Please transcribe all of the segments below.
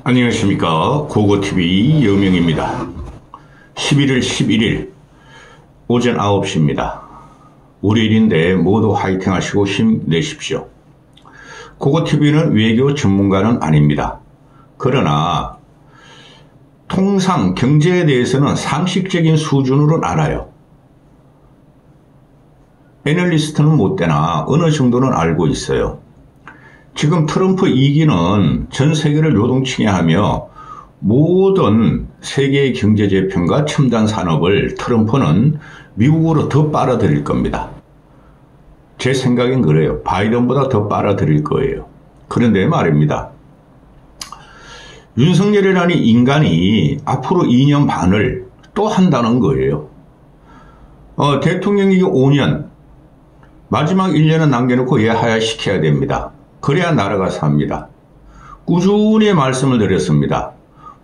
안녕하십니까. 고고TV 여명입니다. 11월 11일 오전 9시입니다. 월요일인데 모두 화이팅 하시고 힘내십시오. 고고TV는 외교 전문가는 아닙니다. 그러나 통상 경제에 대해서는 상식적인 수준으로는 알아요. 애널리스트는 못 되나 어느 정도는 알고 있어요. 지금 트럼프 2기는 전 세계를 요동치게 하며 모든 세계의 경제재편과 첨단 산업을 트럼프는 미국으로 더 빨아들일 겁니다. 제 생각엔 그래요. 바이든보다 더 빨아들일 거예요. 그런데 말입니다. 윤석열이라는 인간이 앞으로 2년 반을 또 한다는 거예요. 대통령이 5년, 마지막 1년은 남겨놓고 예하야시켜야 됩니다. 그래야 나라가 삽니다. 꾸준히 말씀을 드렸습니다.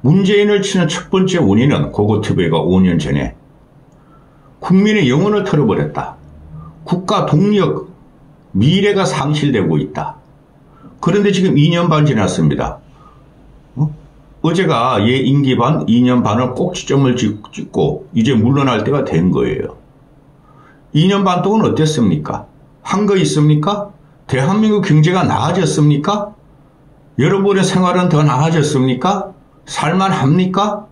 문재인을 치는 첫 번째 원인은 고고TV가 5년 전에 국민의 영혼을 털어버렸다. 국가 동력, 미래가 상실되고 있다. 그런데 지금 2년 반 지났습니다. 어제가 얘 임기 반, 2년 반을 꼭지점을 찍고 이제 물러날 때가 된 거예요. 2년 반 동안 어땠습니까? 한 거 있습니까? 대한민국 경제가 나아졌습니까? 여러분의 생활은 더 나아졌습니까? 살만합니까?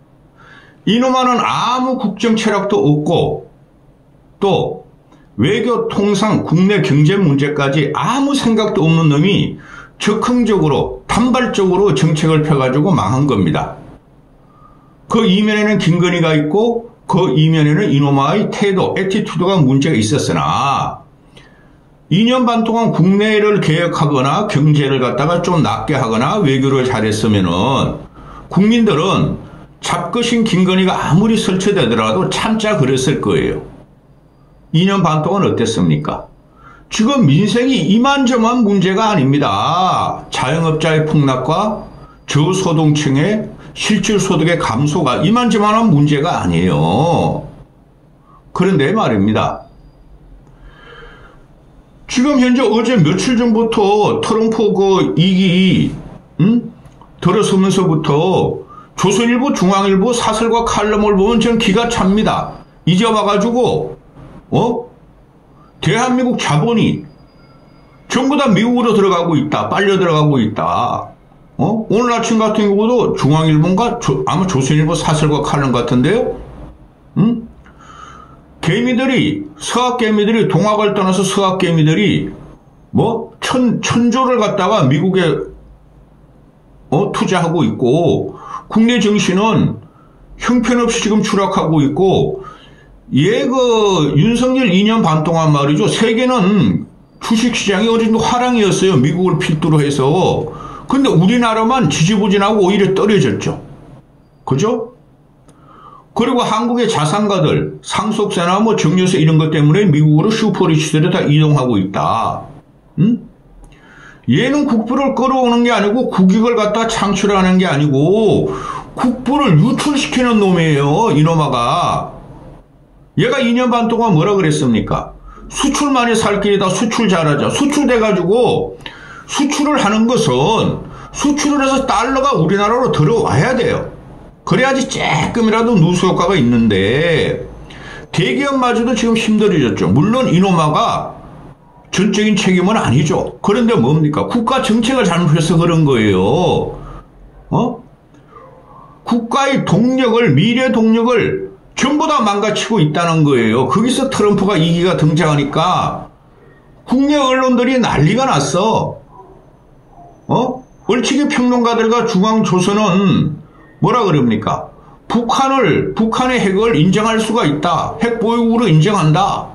이놈아는 아무 국정 철학도 없고 또 외교 통상 국내 경제 문제까지 아무 생각도 없는 놈이 적극적으로 단발적으로 정책을 펴가지고 망한 겁니다. 그 이면에는 김건희가 있고 그 이면에는 이놈아의 태도, 애티튜드가 문제가 있었으나 2년 반 동안 국내를 개혁하거나 경제를 갖다가 좀 낮게 하거나 외교를 잘했으면은 국민들은 잡것인 김건희가 아무리 설치되더라도 참자 그랬을 거예요. 2년 반 동안 어땠습니까? 지금 민생이 이만저만 문제가 아닙니다. 자영업자의 폭락과 저소득층의 실질소득의 감소가 이만저만한 문제가 아니에요. 그런데 말입니다. 지금 현재 어제 며칠 전부터 트럼프 그 2기 들어서면서부터 조선일보, 중앙일보 사설과 칼럼을 보면 전 기가 찹니다. 이제 와가지고 대한민국 자본이 전부 다 미국으로 들어가고 있다. 빨려 들어가고 있다. 오늘 아침 같은 경우도 중앙일보인가 아마 조선일보 사설과 칼럼 같은데요. 개미들이 서학개미들이 동학을 떠나서 서학개미들이 천조를 갖다가 미국에 투자하고 있고 국내 증시는 형편없이 지금 추락하고 있고 윤석열 2년 반 동안 말이죠. 세계는 주식시장이 어느 정도 화랑이었어요. 미국을 필두로 해서. 근데 우리나라만 지지부진하고 오히려 떨어졌죠. 그죠? 그리고 한국의 자산가들, 상속세나 정유세 이런 것 때문에 미국으로 슈퍼리치들이 다 이동하고 있다. 얘는 국부를 끌어오는 게 아니고 국익을 갖다 창출하는 게 아니고 국부를 유출시키는 놈이에요. 이놈아가. 얘가 2년 반 동안 뭐라 그랬습니까? 수출만이 살 길이다. 수출 잘하자. 수출돼가지고 수출을 하는 것은 수출을 해서 달러가 우리나라로 들어와야 돼요. 그래야지 조금이라도 누수 효과가 있는데 대기업마저도 지금 힘들어졌죠. 물론 이놈아가 전적인 책임은 아니죠. 그런데 뭡니까? 국가 정책을 잘못해서 그런 거예요. 국가의 동력을, 미래 동력을 전부 다 망가치고 있다는 거예요. 거기서 트럼프가 2기가 등장하니까 국내 언론들이 난리가 났어. 얼치기 평론가들과 중앙조선은 뭐라 그럽니까? 북한의 핵을 인정할 수가 있다. 핵 보유국으로 인정한다.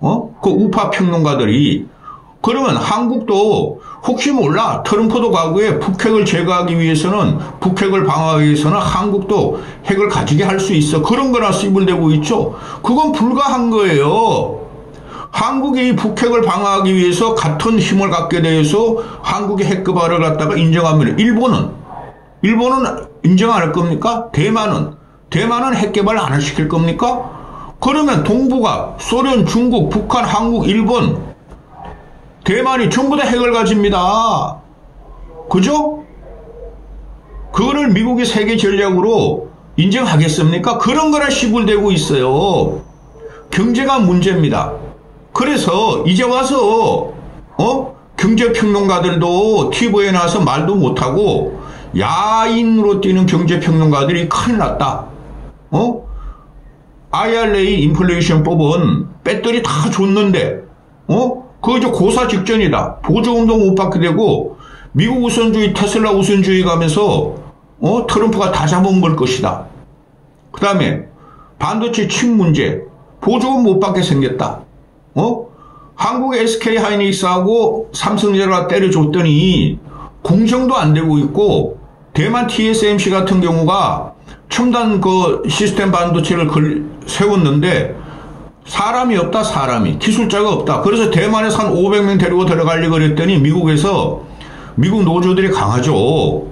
그 우파 평론가들이. 그러면 한국도 혹시 몰라 트럼프도 과거에 북핵을 제거하기 위해서는 북핵을 방어하기 위해서는 한국도 핵을 가지게 할 수 있어. 그런 거나 씹을대고 있죠. 그건 불가한 거예요. 한국이 북핵을 방어하기 위해서 같은 힘을 갖게 돼서 한국의 핵개발을 갖다가 인정하면 일본은 인정 안 할 겁니까? 대만은 핵개발 안 시킬 겁니까? 그러면 동북아, 소련, 중국, 북한, 한국, 일본, 대만이 전부 다 핵을 가집니다. 그죠? 그거를 미국이 세계 전략으로 인정하겠습니까? 그런 거나 시불대고 있어요. 경제가 문제입니다. 그래서 이제 와서 경제평론가들도 TV에 나와서 말도 못하고 야인으로 뛰는 경제평론가들이 큰일 났다. IRA 인플레이션법은 배터리 다 줬는데 그거 이제 고사 직전이다. 보조금도 못 받게 되고 미국 우선주의, 테슬라 우선주의 가면서 트럼프가 다 잡아먹을 것이다. 그 다음에 반도체 칩 문제, 보조금 못 받게 생겼다. 한국의 SK 하이닉스하고 삼성전자가 때려줬더니 공정도 안 되고 있고, 대만 TSMC 같은 경우가 첨단 그 시스템 반도체를 세웠는데 사람이 없다, 사람이. 기술자가 없다. 그래서 대만에서 한 500명 데리고 들어가려고 그랬더니 미국 노조들이 강하죠.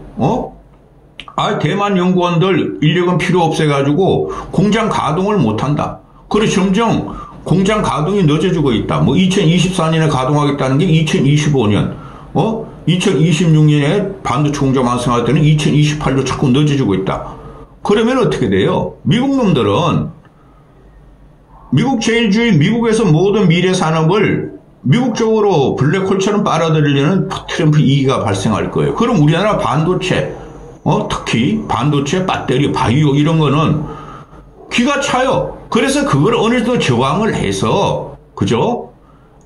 대만 연구원들 인력은 필요 없어가지고 공장 가동을 못한다. 그래서 점점 공장 가동이 늦어지고 있다. 2024년에 가동하겠다는 게 2025년, 2026년에 반도체 공장 완성할 때는 2028로 자꾸 늦어지고 있다. 그러면 어떻게 돼요? 미국 놈들은 미국 제일주의 미국에서 모든 미래 산업을 미국 쪽으로 블랙홀처럼 빨아들이려는 트럼프 이기가 발생할 거예요. 그럼 우리나라 반도체, 특히 반도체, 배터리, 바이오 이런 거는 기가 차요. 그래서 그걸 어느 정도 저항을 해서, 그죠?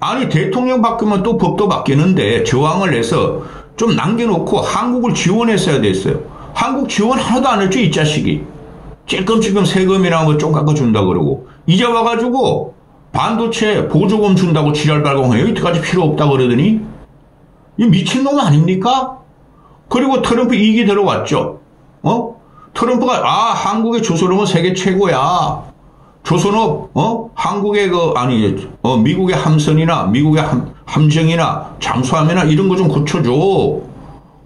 아니, 대통령 바뀌면 또 법도 바뀌는데 저항을 해서 좀 남겨놓고 한국을 지원했어야 됐어요. 한국 지원 하나도 안 했죠, 이 자식이. 찔끔찔끔 세금이나 뭐 좀 깎아준다 그러고. 이제 와가지고 반도체 보조금 준다고 지랄 발광해요. 이때까지 필요 없다 그러더니. 이 미친놈 아닙니까? 그리고 트럼프 이익이 들어왔죠. 트럼프가, 한국의 조선업은 세계 최고야. 조선업, 한국의 미국의 함선이나, 미국의 함정이나, 잠수함이나 이런 거 좀 고쳐줘.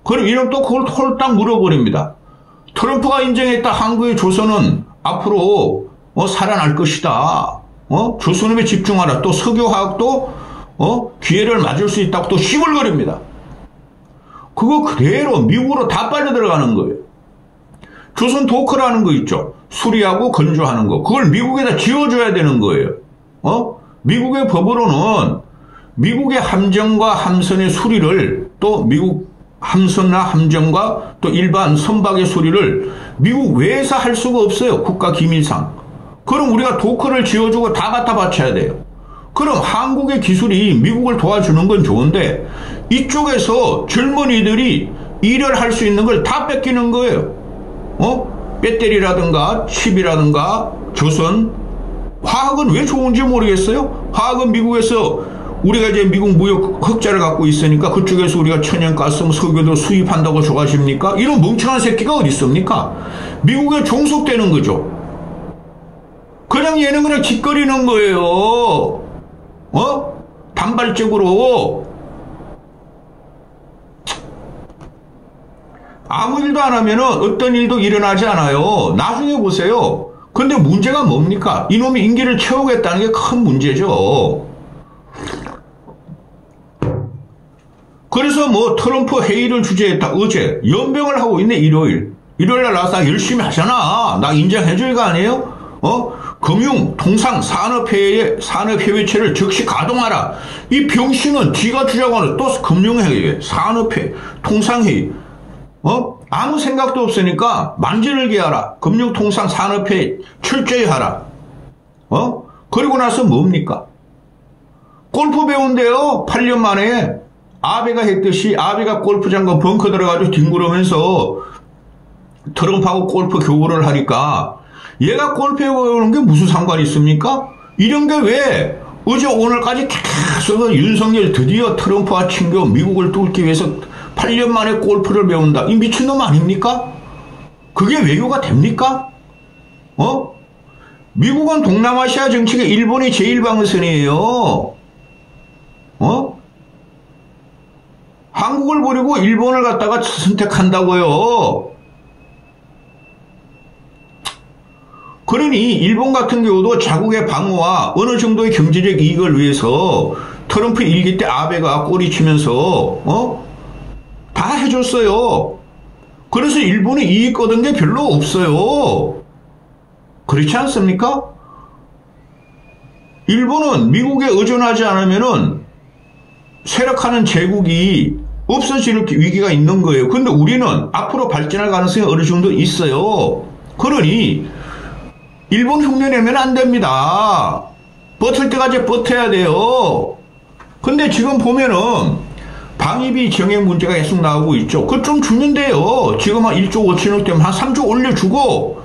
그럼 이런 또 그걸 홀딱 물어버립니다. 트럼프가 인정했다. 한국의 조선은 앞으로, 살아날 것이다. 조선업에 집중하라. 또 석유화학도, 기회를 맞을 수 있다고 또 휘물거립니다. 그거 그대로 미국으로 다 빨려 들어가는 거예요. 조선 도크라는 거 있죠. 수리하고 건조하는 거. 그걸 미국에다 지어줘야 되는 거예요. 미국의 법으로는 미국의 함정과 함선의 수리를 또 미국 함선이나 함정과 또 일반 선박의 수리를 미국 외에서 할 수가 없어요. 국가 기밀상. 그럼 우리가 도크를 지어주고 다 갖다 바쳐야 돼요. 그럼 한국의 기술이 미국을 도와주는 건 좋은데 이쪽에서 젊은이들이 일을 할 수 있는 걸 다 뺏기는 거예요. 배터리라든가 칩이라든가 조선, 화학은 왜 좋은지 모르겠어요. 화학은 미국에서 우리가 이제 미국 무역 흑자를 갖고 있으니까 그쪽에서 우리가 천연가스, 석유도 수입한다고 좋아하십니까? 이런 멍청한 새끼가 어디 있습니까? 미국에 종속되는 거죠. 그냥 얘는 그냥 짓거리는 거예요. 단발적으로. 아무 일도 안 하면은 어떤 일도 일어나지 않아요. 나중에 보세요. 근데 문제가 뭡니까? 이놈이 임기를 채우겠다는 게 큰 문제죠. 그래서 트럼프 회의를 주재했다. 어제 연병을 하고 있네. 일요일날 나서 열심히 하잖아. 나 인정해줄 거 아니에요? 금융, 통상, 산업회의체를 즉시 가동하라. 이 병신은 지가 주자고는 또 금융회의, 산업회, 통상회의. 아무 생각도 없으니까 만지르게 하라. 금융통상 산업회의 철저히 하라. 그리고 나서 뭡니까? 골프 배운대요. 8년 만에. 아베가 했듯이 아베가 골프장과 벙커 들어가지고 뒹구르면서 트럼프하고 골프 교류를 하니까 얘가 골프 배우는 게 무슨 상관이 있습니까? 이런 게 왜 어제 오늘까지 계속 윤석열 드디어 트럼프와 친교 미국을 뚫기 위해서 8년 만에 골프를 배운다. 이 미친놈 아닙니까? 그게 외교가 됩니까? 미국은 동남아시아 정책의 일본이 제1방어선이에요. 한국을 버리고 일본을 갖다가 선택한다고요. 그러니 일본 같은 경우도 자국의 방어와 어느 정도의 경제적 이익을 위해서 트럼프 일기 때 아베가 꼬리치면서 다 해줬어요. 그래서 일본이 이익 얻은 게 별로 없어요. 그렇지 않습니까? 일본은 미국에 의존하지 않으면은 쇠락하는 제국이 없어질 위기가 있는 거예요. 근데 우리는 앞으로 발전할 가능성이 어느 정도 있어요. 그러니 일본 흉내내면 안 됩니다. 버틸 때까지 버텨야 돼요. 근데 지금 보면은 방위비 정액 문제가 계속 나오고 있죠. 그거 좀 주는데요. 지금 한 1조 5천억 되면 한 3조 올려주고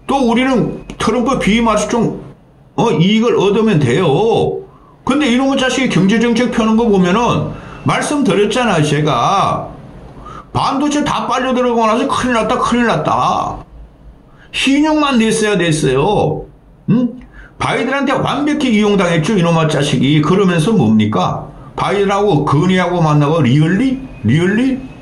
또 우리는 트럼프 비임해서 좀 이익을 얻으면 돼요. 근데 이놈의 자식이 경제정책 펴는 거 보면은 말씀드렸잖아요. 제가 반도체 다 빨려 들어가고 나서 큰일 났다 큰일 났다. 신용만 냈어야 됐어요. 바이든한테 완벽히 이용당했죠. 이놈의 자식이. 그러면서 뭡니까? 바이든하고 건의하고 만나고 리얼리?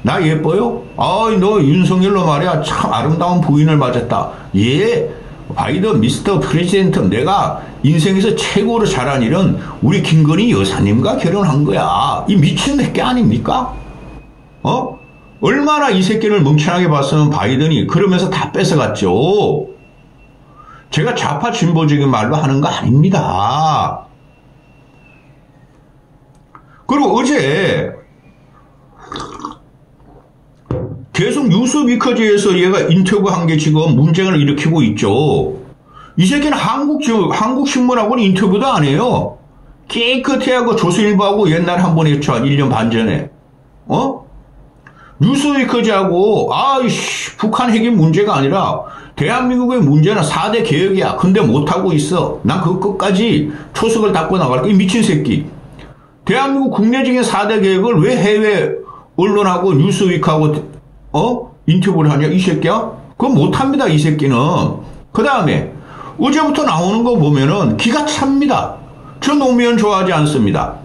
나 예뻐요? 너 윤석열로 말이야 참 아름다운 부인을 맞았다. 예, 바이든 미스터 프레지던트, 내가 인생에서 최고로 잘한 일은 우리 김건희 여사님과 결혼한 거야. 이 미친 새끼 아닙니까? 얼마나 이 새끼를 멍청하게 봤으면 바이든이. 그러면서 다 뺏어갔죠. 제가 좌파 진보적인 말로 하는 거 아닙니다. 그리고 어제 계속 뉴스위커즈에서 얘가 인터뷰한 게 지금 문제를 일으키고 있죠. 이 새끼는 한국신문하고는 인터뷰도 안 해요. 깨끗해 하고 조선일보하고 옛날에 한 번 했죠. 한 1년 반 전에. 뉴스위커즈하고 북한 핵이 문제가 아니라 대한민국의 문제는 4대 개혁이야. 근데 못하고 있어. 난 그거 끝까지 초석을 닦고 나갈 거야. 이 미친 새끼. 대한민국 국내적인 4대 개혁을 왜 해외 언론하고 뉴스위크하고 인터뷰를 하냐 이 새끼야? 그거 못합니다. 이 새끼는. 그 다음에 어제부터 나오는 거 보면은 기가 찹니다. 저 노무현 좋아하지 않습니다.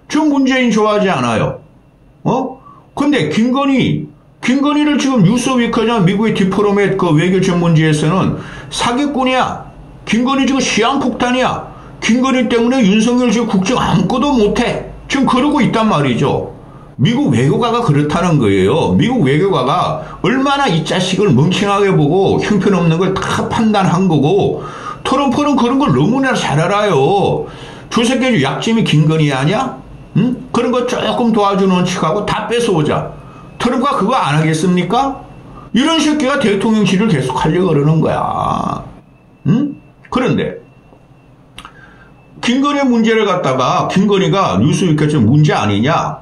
저 문재인 좋아하지 않아요. 근데 김건희를 지금 뉴스위크냐 미국의 디포럼의 그 외교 전문지에서는 사기꾼이야. 김건희 지금 시한폭탄이야. 김건희 때문에 윤석열 지금 국정 아무것도 못해. 지금 그러고 있단 말이죠. 미국 외교가가 그렇다는 거예요. 미국 외교가가 얼마나 이 자식을 멍청하게 보고 형편없는 걸 다 판단한 거고, 트럼프는 그런 걸 너무나 잘 알아요. 저 새끼 약점이 김건희 아니야? 응? 그런 거 조금 도와주는 척하고 다 뺏어오자. 트럼프가 그거 안 하겠습니까? 이런 새끼가 대통령실을 계속 하려고 그러는 거야. 응? 그런데 김건희 문제를 갖다가 김건희가 뉴스위크에서 문제 아니냐?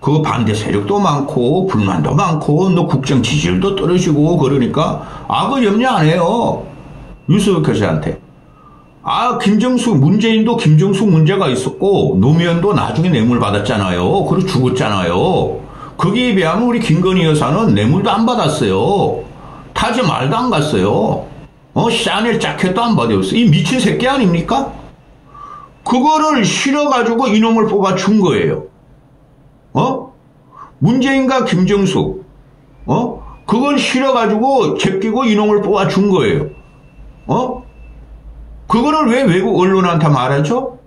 그 반대 세력도 많고 불만도 많고 너 국정 지지율도 떨어지고 그러니까 그거 염려 안 해요. 뉴스위크한테. 문재인도 김정숙 문제가 있었고 노무현도 나중에 뇌물 받았잖아요. 그리고 죽었잖아요. 거기에 비하면 우리 김건희 여사는 뇌물도 안 받았어요. 타지 말도 안 갔어요. 샤넬 자켓도 안 받았어요. 이 미친 새끼 아닙니까? 그거를 실어가지고 이놈을 뽑아준 거예요. 문재인과 김정숙, 그걸 실어가지고 제끼고 이놈을 뽑아준 거예요. 그거를 왜 외국 언론한테 말하죠?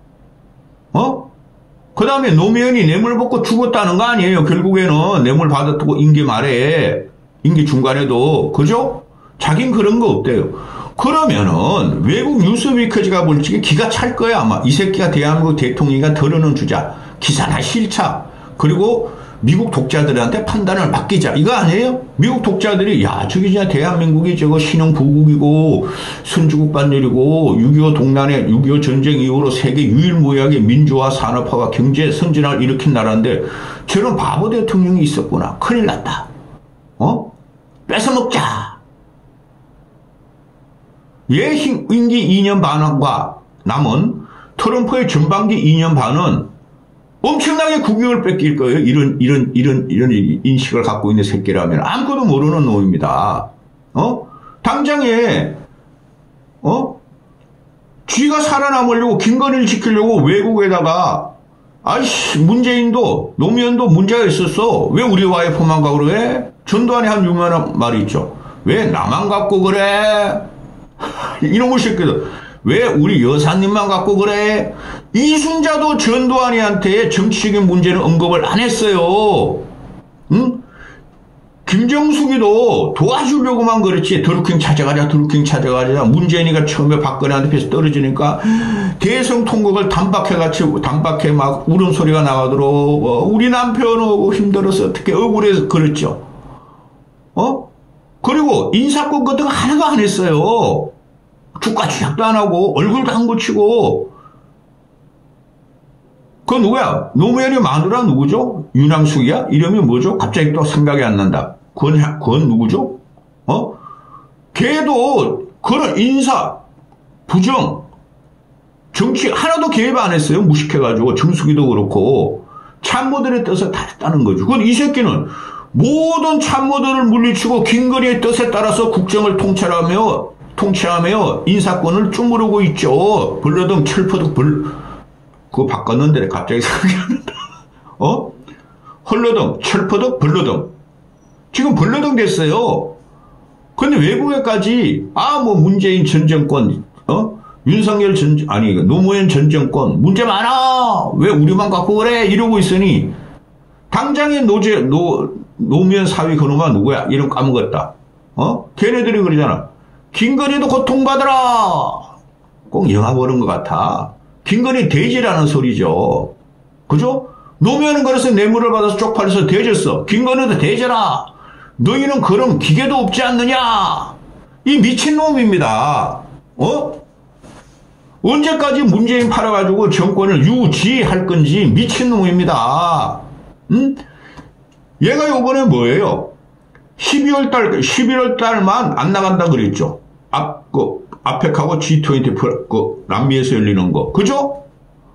그 다음에 노무현이 뇌물 받고 죽었다는 거 아니에요. 결국에는 뇌물 받았다고 임기 말에, 임기 중간에도. 그죠? 자긴 그런 거 없대요. 그러면은 외국 뉴스위크지가 볼지기 기가 찰 거야 아마. 이 새끼가 대한민국 대통령이가 덜어는 주자. 기사나 실차. 그리고 미국 독자들한테 판단을 맡기자. 이거 아니에요? 미국 독자들이 저기 진짜 대한민국이 저거 신형 부국이고 선주국 반열이고 6.25 동란에 6.25 전쟁 이후로 세계 유일무이하게 민주화 산업화와 경제 선진화를 일으킨 나라인데 저런 바보 대통령이 있었구나. 큰일 났다. 뺏어먹자. 얘 임기 2년 반과 남은 트럼프의 전반기 2년 반은 엄청나게 국익을 뺏길 거예요. 이런 인식을 갖고 있는 새끼라면. 아무것도 모르는 놈입니다. 당장에, 쥐가 살아남으려고, 김건희를 지키려고 외국에다가, 문재인도, 노무현도 문제가 있었어. 왜 우리 와이프만 가고 그래? 전두환이 한 유명한 말이 있죠. 왜 나만 갖고 그래? 이놈의 새끼들. 왜 우리 여사님만 갖고 그래? 이순자도 전두환이한테 정치적인 문제는 언급을 안 했어요. 응? 김정숙이도 도와주려고만 그랬지. 드루킹 찾아가자, 드루킹 찾아가자. 문재인이가 처음에 박근혜한테 떨어지니까 대성 통곡을 단박해 막 울음소리가 나가도록 우리 남편하고 힘들어서 어떻게 억울해서 그랬죠. 그리고 인사권 같은 거 하나도 안 했어요. 주가 주작도 안 하고 얼굴도 안 고치고. 그 누구야? 노무현이 마누라 누구죠? 윤항숙이야? 이름이 뭐죠? 갑자기 또 생각이 안 난다. 그건 누구죠? 걔도 그런 인사, 부정, 정치 하나도 개입 안 했어요. 무식해가지고. 정수기도 그렇고. 참모들의 뜻을 다 했다는 거죠. 그건 이 새끼는 모든 참모들을 물리치고 김건희의 뜻에 따라서 국정을 통치하며 인사권을 주무르고 있죠. 벌러덩 철퍼득 그거 바꿨는데 갑자기 생각이 안 난다. 헐러덩, 철퍼득, 벌러덩. 지금 벌러덩 됐어요. 근데 외국에까지, 뭐 문재인 전 정권, 윤석열 노무현 전 정권, 문제 많아! 왜 우리만 갖고 그래? 이러고 있으니, 당장의 노무현 사위 그놈아 누구야? 이름 까먹었다. 걔네들이 그러잖아. 김건희도 고통받아라! 꼭 영화 보는 것 같아. 김건희 대지라는 소리죠. 그죠? 노무현은 그래서 뇌물을 받아서 쪽팔려서 대졌어. 김건희도 대져라. 너희는 그런 기계도 없지 않느냐? 이 미친놈입니다. 언제까지 문재인 팔아가지고 정권을 유지할 건지 미친놈입니다. 얘가 요번에 뭐예요? 11월 달만 안 나간다 그랬죠. 아펙하고 G20 남미에서 열리는 거. 그죠?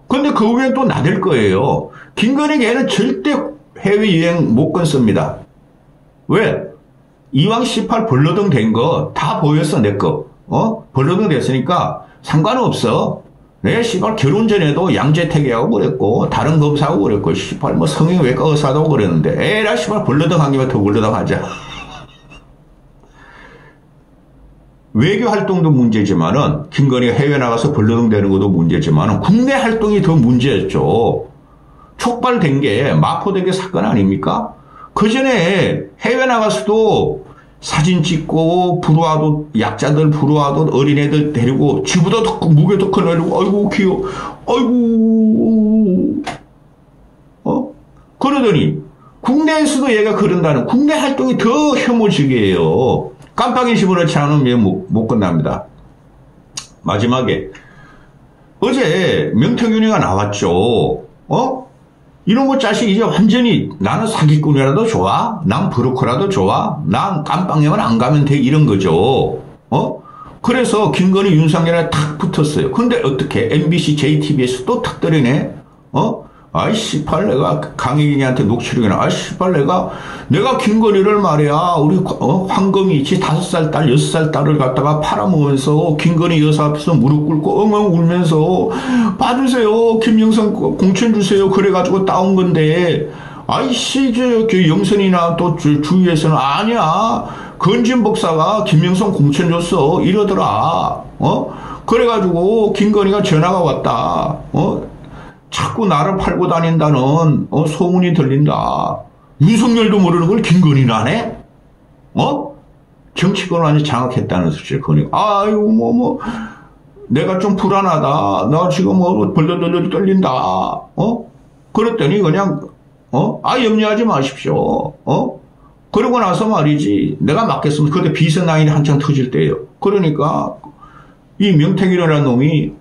근데 그 후엔 또 나댈 거예요. 김건희 걔는 절대 해외여행 못 건습니다. 왜? 이왕 18 벌러덩 된 거 다 보였어, 내 거. 벌러덩 됐으니까 상관없어. 내 씨발 결혼 전에도 양재택이하고 그랬고, 다른 검사하고 그랬고, 씨발 뭐 성형외과 의사도 하고 그랬는데, 에라 씨발 벌러덩 한 김에 더 벌러덩 하자. 외교 활동도 문제지만은, 김건희가 해외 나가서 벌러덩 되는 것도 문제지만은, 국내 활동이 더 문제였죠. 촉발된 게, 마포된 게 사건 아닙니까? 그 전에 해외 나가서도 사진 찍고, 약자들 부르와도 어린애들 데리고, 지보다 더 무게도 큰 애고, 아이고, 귀여워. 아이고. 그러더니, 국내에서도 얘가 그런다는, 국내 활동이 더 혐오적이에요. 깜빡이 집어넣지 않으면 못 끝납니다. 마지막에, 어제 명태균이가 나왔죠. 이놈의 자식 이제 완전히 나는 사기꾼이라도 좋아? 난 브로커라도 좋아? 난 깜빵여만 안 가면 돼? 이런 거죠. 그래서 김건희 윤석열에 탁 붙었어요. 근데 어떻게 MBC, JTBS 또 탁 때리네? 아이 씨발 내가 강혜인이한테 녹취록이나 아이 씨발 내가 김건희를 말이야 우리 황금이 5살 딸 6살 딸을 갖다가 팔아먹으면서 김건희 여사 앞에서 무릎 꿇고 엉엉 울면서 봐주세요 김영선 공천 주세요 그래가지고 따온 건데 아이씨 그 영선이나 또 주위에서는 아니야 건진 복사가 김영선 공천 줬어 이러더라 그래가지고 김건희가 전화가 왔다 자꾸 나를 팔고 다닌다는 소문이 들린다. 윤석열도 모르는 걸 김건희는 안 해? 정치권을 완전히 장악했다는 소리죠. 아이고 내가 좀 불안하다. 나 지금 벌벌벌 떨린다. 그랬더니 그냥 염려하지 마십시오. 그러고 나서 말이지 내가 맞겠으면 그때 비선라인이 한창 터질 때예요. 그러니까 이 명태균이라는 놈이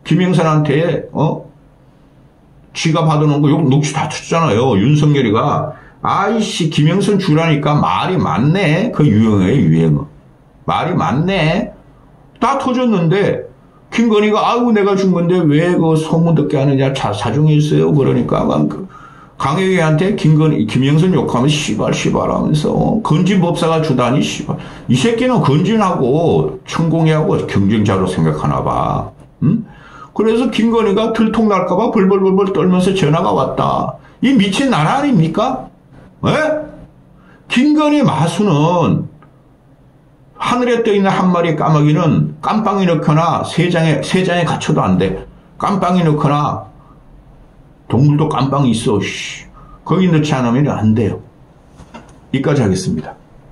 김영선한테 쥐가 받아놓은 거, 욕, 녹취 다 쳤잖아요. 윤석열이가, 아이씨, 김영선 주라니까 말이 많네. 그 유행어. 말이 많네. 다 터졌는데, 김건희가, 아이고, 내가 준 건데, 왜 그 소문 듣게 하느냐, 사정이 있어요. 그러니까, 강혜경한테 김영선 욕하면, 씨발 하면서, 건진법사가 주다니, 씨발. 이 새끼는 건진하고, 천공이하고 경쟁자로 생각하나 봐. 응? 그래서 김건희가 들통 날까봐 벌벌벌벌 떨면서 전화가 왔다. 이 미친 나라 아닙니까? 에? 김건희 마수는 하늘에 떠있는 한 마리의 까마귀는 깜빵에 넣거나 세 장에 갇혀도 안 돼. 깜빵에 넣거나 동물도 깜빵이 있어. 거기 넣지 않으면 안 돼요. 여기까지 하겠습니다.